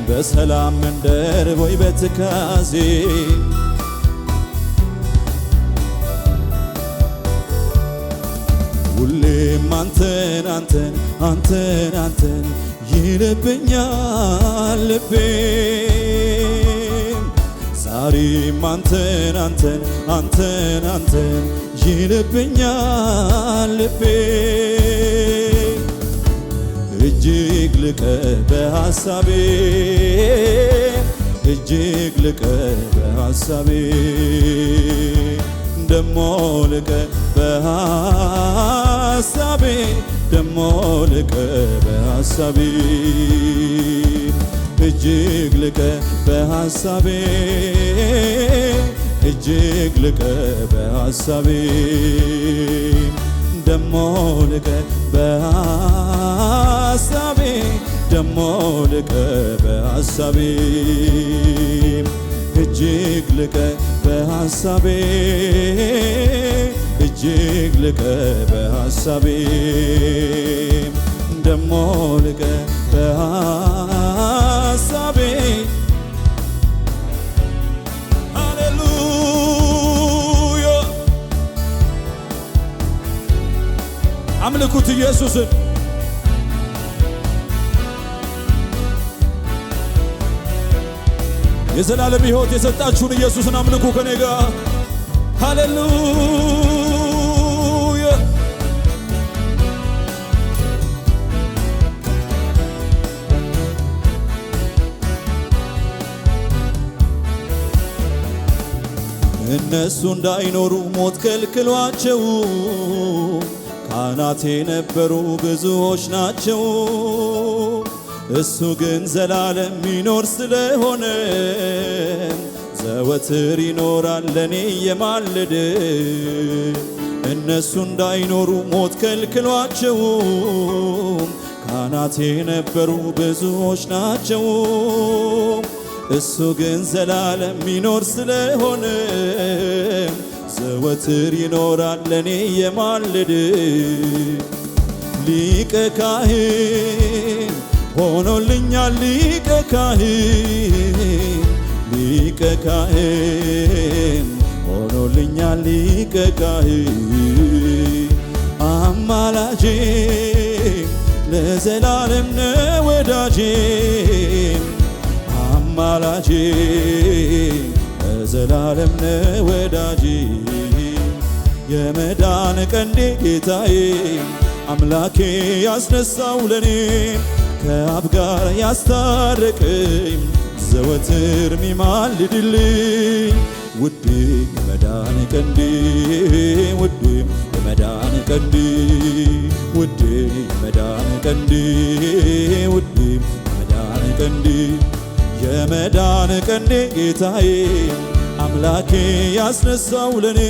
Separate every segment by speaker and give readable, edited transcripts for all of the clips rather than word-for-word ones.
Speaker 1: በሰላም መንደር ወይ በትካዜ ሁሌም አንተን አንተን አንተን አንተን ይልብኛል ልቤም ዛሬም አንተን አንተን አንተን አንተን ይልብኛል ልቤም እጅግ ልቀ በሐሳቤ እጅግ ልቀ በሐሳቤ ደሞ ልቀ በሐሳቤ ደሞ ልቀ በሐሳቤ እጅግ ልቀ በሐሳቤ እጅግ ልቀ በሐሳቤ ደሞ ልቀ በሐሳቤ ደሞ ልቀ በሐሳቤ እጅግ ልቀ በሐሳቤ እጅግ ልቀ በሐሳቤ ደሞ ልቀ በሐሳቤ ሃሌሉያ አምልኩት ኢየሱስን የዘላለም ሕይወት የሰጣችሁን ኢየሱስን አምልኩ ከኔ ጋር ሃሌሉያ እነሱ እንዳይኖሩ ሞት ከልክሏቸው ካህናት የነበሩ ብዙዎች ናቸው እሱ ግን ዘላለም ሚኖር ስለሆነ ዘወትር ይኖራል ለኔ የማለደ እነሱ እንዳይኖሩ ሞት ከልክሏቸው ካህናት የነበሩ ብዙዎች ናቸው እሱ ግን ዘላለም ሚኖር ስለሆነ ዘወትር ይኖራል ለኔ የማለደ ሊቀ ካህን ሆኖልኛል ሊቀ ካህን ሊቀ ካህን ሆኖልኛል ሊቀ ካህን አማላጄ ለዘላለም ነው ወዳጄ አማላጄ ለዘላለም ነው ወዳጄ የመዳን ቀንዴ ጌታዬ አምላኬ ያስነሳው ለኔ ከአብ ጋር ያስታረቀኝ ዘወትር ሚማልድልኝ ውዴ የመዳን ቀንዴ ውዴ የመዳን ቀንዴ ውዴ የመዳን ቀንዴ ውዴ የመዳን ቀንዴ የመዳን ቀንዴ ጌታዬ አምላኬ ያስነሳው ለኔ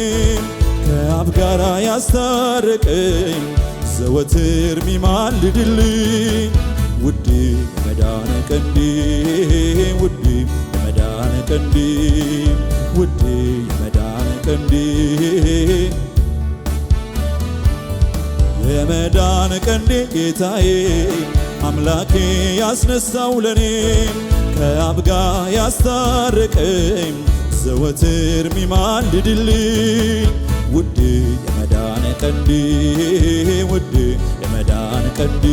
Speaker 1: ከአብ ጋር ያስታረቀኝ ዘወትር ሚማልድልኝ ውዴ የመዳን ቀንዴ ውዴ የመዳን ቀንዴ ውዴ የመዳን ቀንዴ የመዳን ቀንዴ ጌታዬ አምላኬ ያስነሳው ለኔ ከአብ ጋር ያስታረቀኝ ዘወትር ሚማልድልኝ ውዴ የመዳን ቀንዴ ውዴ የመዳን ቀንዴ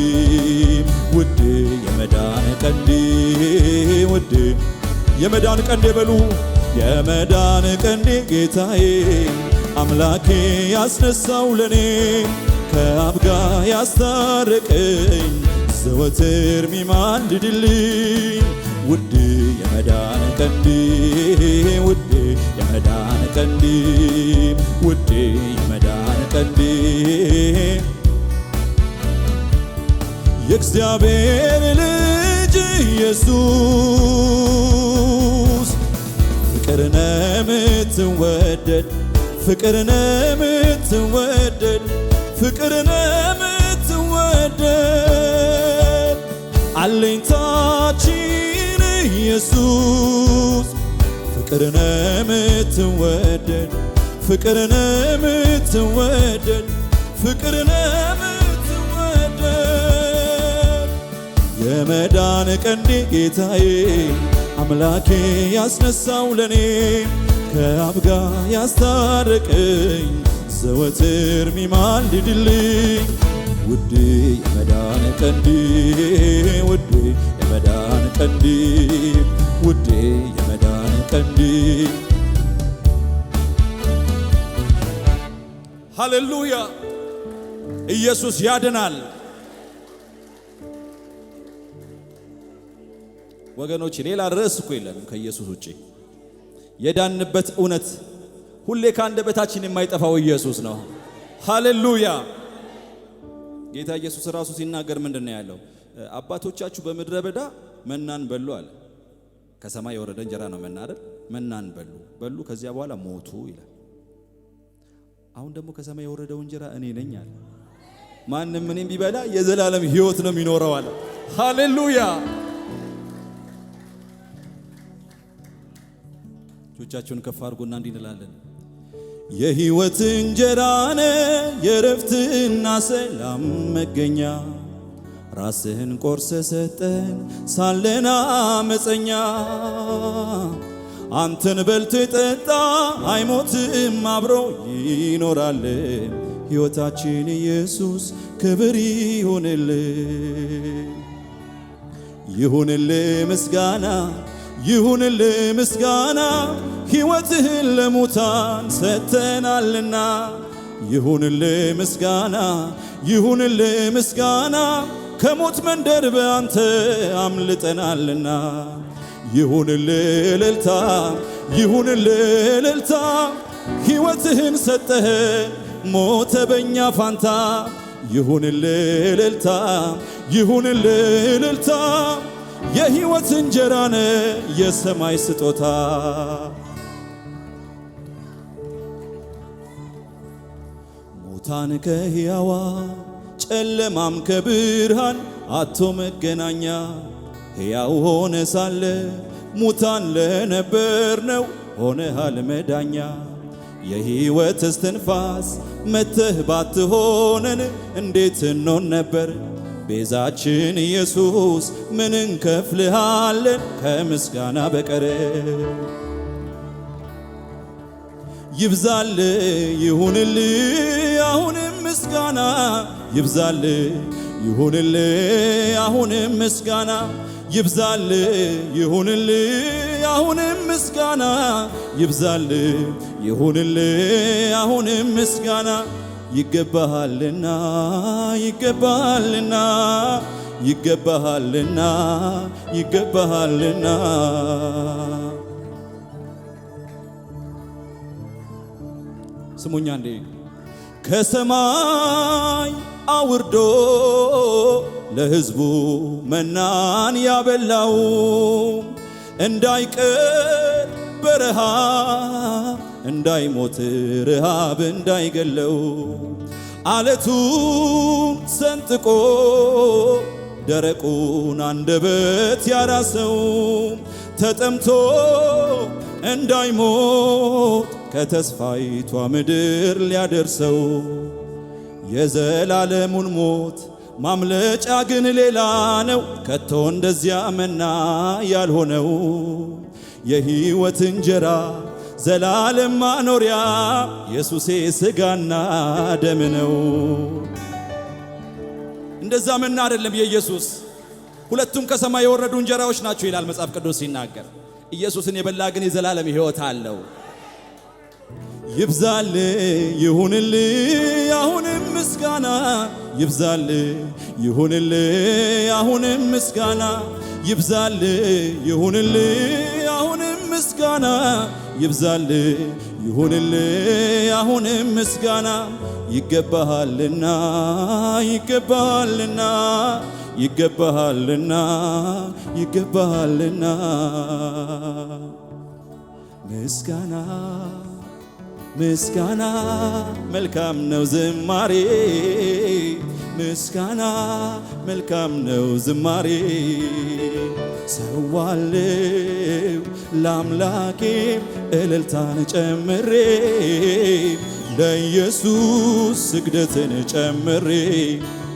Speaker 1: ውዴ የመዳን ቀንዴ ውዴ የመዳን ቀንዴ በሉ የመዳን ቀንዴ ጌታዬ አምላኬ ያስነሳው ለኔ ከአብ ጋር ያስታረቀኝ ዘወትር ሚማልድልኝ ውዴ የመዳን ቀንዴ ውዴ የመዳን ቀንዴ ውዴ የመዳን ቀንዴ የእግዚአብሔር ልጅ ኢየሱስ ፍቅርነ ምትወደድ ፍቅርነ ምትወደድ ፍቅርነ ምትወደድ አለኝታችን ኢየሱስ ፍቅርነ ምትወደድ ፍቅርነ ምትወደድ ፍቅርነ ምትወደድ የመዳን ቀንዴ ጌታዬ አምላኬ ያስነሳው ለኔ ከአብ ጋር ያስታረቀኝ ዘወትር ሚማልድልኝ ውዴ የመዳን ቀንዴ ውዴ የመዳን ቀንዴ ውዴ የመዳን ቀንዴ። ሃሌሉያ! ኢየሱስ ያድናል። ወገኖች ሌላ ርዕስ እኮ የለም ከኢየሱስ ውጪ። የዳንበት እውነት ሁሌ ከአንደበታችን የማይጠፋው ኢየሱስ ነው። ሃሌሉያ! ጌታ ኢየሱስ ራሱ ሲናገር ምንድነው ያለው? አባቶቻችሁ በምድረ በዳ መናን በሉ አለ። ከሰማይ የወረደ እንጀራ ነው መና አይደል? መናን በሉ ከዚያ በኋላ ሞቱ ይላል። አሁን ደግሞ ከሰማይ የወረደው እንጀራ እኔ ነኝ አለ። ማንም እኔን ቢበላ የዘላለም ሕይወት ነው የሚኖረው አለ። ሃሌሉያ! እጆቻችሁን ከፍ አድርጉና እንዲህ እንላለን። የሕይወት እንጀራ ነህ የረፍትና ሰላም መገኛ ራስህን ቆርሰ ሰጠን ሳለን አመፀኛ አንተን በልቶ የጠጣ አይሞትም አብሮ ይኖራል። ሕይወታችን ኢየሱስ ክብር ይሁንልህ ይሁንልህ ምስጋና ይሁንልህ ምስጋና ሕይወትህን ለሙታን ሰጥተናልና ይሁንልህ ምስጋና ይሁንልህ ምስጋና ከሞት መንደር በአንተ አምልጠናልና ይሁንልህ እልልታ ይሁንልህ እልልታ ሕይወትህን ሰጠህን ሞተ በእኛ ፋንታ ይሁንልህ እልልታ ይሁንልህ እልልታ የሕይወት እንጀራ ነህ የሰማይ ስጦታ ሙታን ከሕያዋን ጨለማም ከብርሃን አቶ መገናኛ ሕያው ሆነ ሳለ ሙታን ለነበርነው ሆነሃል መዳኛ የሕይወት እስትንፋስ መተህ ባትሆነን እንዴት እንሆን ነበር ቤዛችን ኢየሱስ ምን እንከፍልሃለን ከምስጋና በቀር ይብዛል ይሁንልህ አሁንም ምስጋና ይብዛል ይሁንልህ አሁንም ምስጋና ይብዛል ይሁንልህ አሁንም ምስጋና ይብዛል ይሁንልህ አሁንም ምስጋና ይገባሃልና ይገባሃልና ይገባሃልና ይገባሃልና ስሙኛ እንዴ ከሰማይ አውርዶ ለሕዝቡ መናን ያበላው እንዳይቀር በረሃ እንዳይሞት ረሃብ እንዳይገለው አለቱን ሰንጥቆ ደረቁን አንደበት ያራሰው ተጠምቶ እንዳይሞት ከተስፋይቷ ምድር ሊያደርሰው የዘላለሙን ሞት ማምለጫ ግን ሌላ ነው ከቶ እንደዚያ መና ያልሆነው የሕይወት እንጀራ ዘላለም ማኖሪያ ኢየሱሴ ሥጋና ደም ነው። እንደዛ መና አይደለም የኢየሱስ ሁለቱም ከሰማይ የወረዱ እንጀራዎች ናቸው ይላል መጽሐፍ ቅዱስ ሲናገር። ኢየሱስን የበላ ግን የዘላለም ሕይወት አለው። ይብዛል ይሁንልህ አሁንም ምስጋና ይብዛል ይሁንልህ አሁንም ምስጋና ይብዛል ይሁንልህ አሁንም ምስጋና ይብዛል ይሁንልህ አሁንም ምስጋና ይገባሃልና ይገባሃልና ይገባሃልና ይገባሃልና ምስጋና ምስጋና መልካም ነው ዝማሬ ምስጋና መልካም ነው ዝማሬ ሰዋለው ለአምላኬ እልልታን ጨምሬ ለኢየሱስ ስግደትን ጨምሬ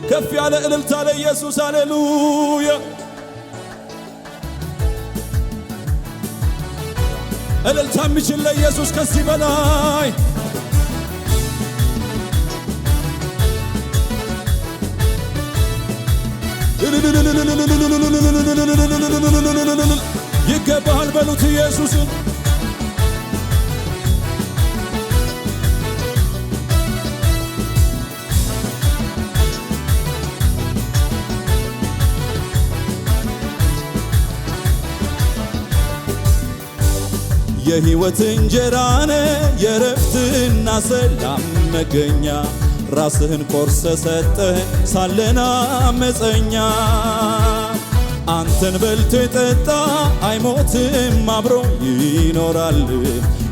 Speaker 1: ከፍ ያለ እልልታ ለኢየሱስ ሃሌሉያ እልልታ የሚችል ለኢየሱስ ከዚህ በላይ ይገባሃል በሉት ኢየሱስን። የሕይወት እንጀራነ የረፍትና ሰላም መገኛ ራስህን ቆርሰ ሰጠህን ሳለና አመፀኛ። አንተን በልቶ የጠጣ አይሞትም አብሮ ይኖራል።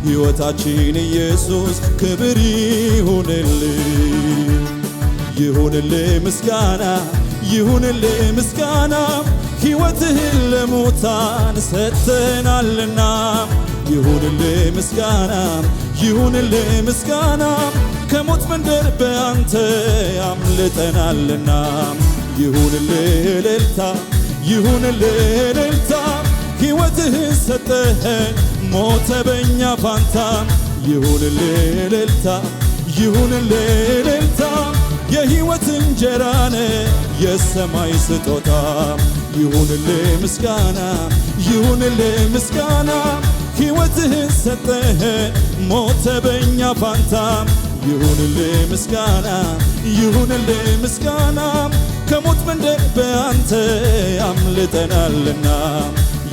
Speaker 1: ሕይወታችን ኢየሱስ ክብር ይሁንልህ። ይሁንልህ ምስጋና ይሁንልህ ምስጋና ሕይወትህን ለሙታን ሰጥተናልና። ይሁንልህ ምስጋና ይሁንልህ ምስጋና ከሞት መንደር በአንተ አምልጠናልና። ይሁንልህ እልልታ ይሁንልህ እልልታ ሕይወትህን ሰጠኸን ሞተ በእኛ ፋንታ። ይሁንልህ እልልታ ይሁንልህ እልልታ የሕይወት እንጀራነ የሰማይ ስጦታ። ይሁንልህ ምስጋና ይሁንልህ ምስጋና ሕይወትህን ሰጠኸን ሞተ በእኛ ፋንታ። ይሁንልህ ምስጋና ይሁንልህ ምስጋና ከሞት መንደር በአንተ አምልጠናልና።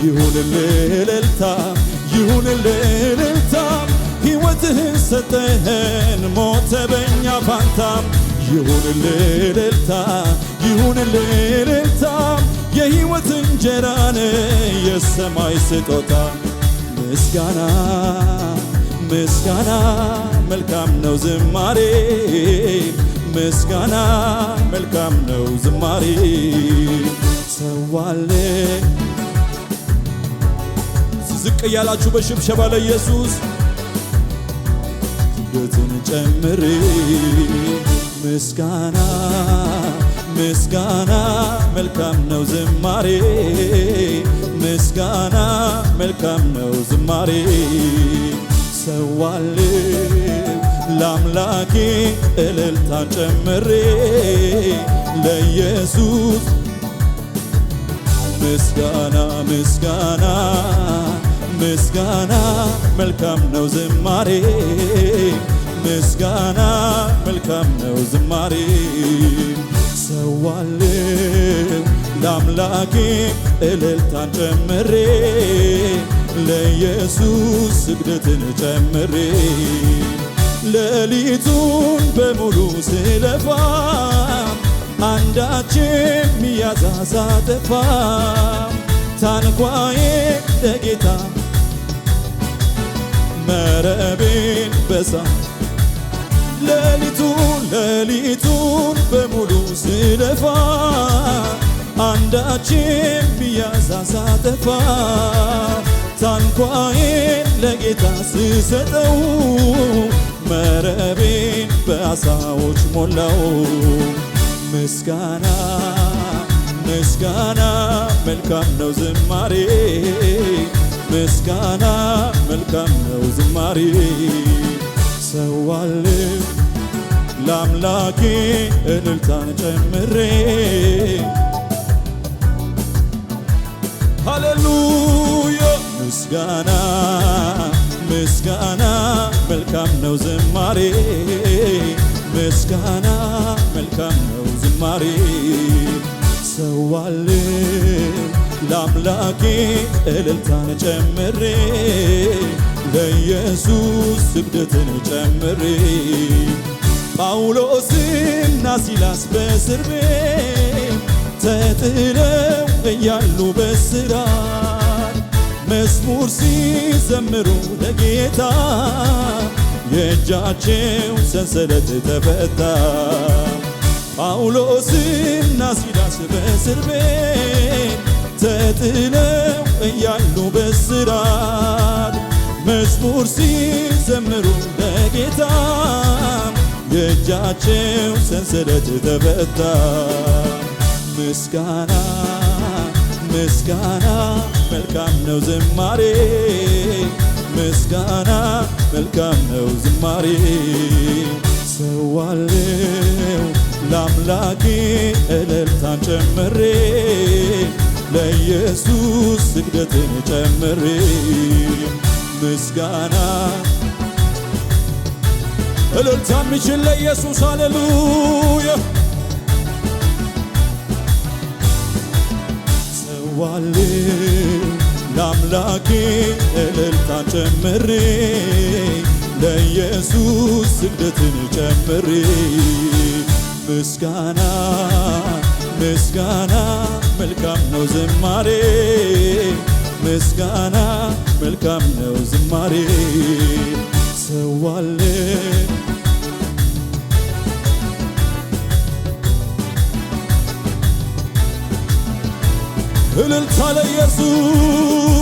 Speaker 1: ይሁንልህ እልልታ ይሁንልህ እልልታ ሕይወትህን ሰጠኸን ሞተ በእኛ ፋንታ። ይሁንልህ እልልታ ይሁንልህ እልልታ የሕይወት እንጀራነ የሰማይ ስጦታ። ምስጋና ምስጋና መልካም ነው ዝማሬ ምስጋና መልካም ነው ዝማሬ ሰዋለ ዝቅ እያላችሁ በሽብሸባ ለኢየሱስ ስግደትን ጨምሬ ምስጋና ምስጋና መልካም ነው ዝማሬ ምስጋና መልካም ነው ዝማሬ ሰዋልው ለአምላኬ እልልታን ጨምሬ ለኢየሱስ ምስጋና ምስጋና ምስጋና መልካም ነው ዝማሬ ምስጋና መልካም ነው ዝማሬ ሰዋልው ለአምላኬ እልልታን ጨምሬ ለኢየሱስ ስግደትን ጨምሬ ሌሊቱን በሙሉ ስለፋ አንዳችም ያዛዛጠፋ ታንኳዬ ለጌታ መረቤን በሳ ሌሊቱን በሙሉ ስለፋ አንዳችም ያዛዛጠፋ ታንኳዬን ለጌታ ስሰጠው መረቤን በአሳዎች ሞላው። ምስጋና ምስጋና መልካም ነው ዝማሬ ምስጋና መልካም ነው ዝማሬ ሰዋልው ለአምላኬ እልልታን ጨምሬ ሃሌሉያ ምስጋና ምስጋና መልካም ነው ዝማሬ ምስጋና መልካም ነው ዝማሬ ሰዋልው ለአምላኬ እልልታን ጨምሬ ለኢየሱስ ስግደትን ጨምሬ ጳውሎስና ሲላስ በእስር ቤት ተጥለው እያሉ በእስራት መዝሙር ሲዘምሩ ለጌታ የእጃቸው ሰንሰለት ተፈታ። ጳውሎስና ሲላስ በእስር ቤት ተጥለው እያሉ በእስራት መዝሙር ሲዘምሩ ለጌታ የእጃቸው ሰንሰለት ተፈታ። ምስጋና ምስጋና መልካም ነው ዝማሬ ምስጋና መልካም ነው ዝማሬ ሰዋለው ለአምላኬ እልልታን ጨምሬ ለኢየሱስ ስግደትን ጨምሬ ምስጋና እልልታ የሚችል ለኢየሱስ ሃሌሉያ ሰዋለው ለአምላኬ እልልታን ጨምሬ ለኢየሱስ ስግደትን ጨምሬ ምስጋና ምስጋና መልካም ነው ዝማሬ ምስጋና መልካም ነው ዝማሬ ሰዋለ እልልታ ለኢየሱስ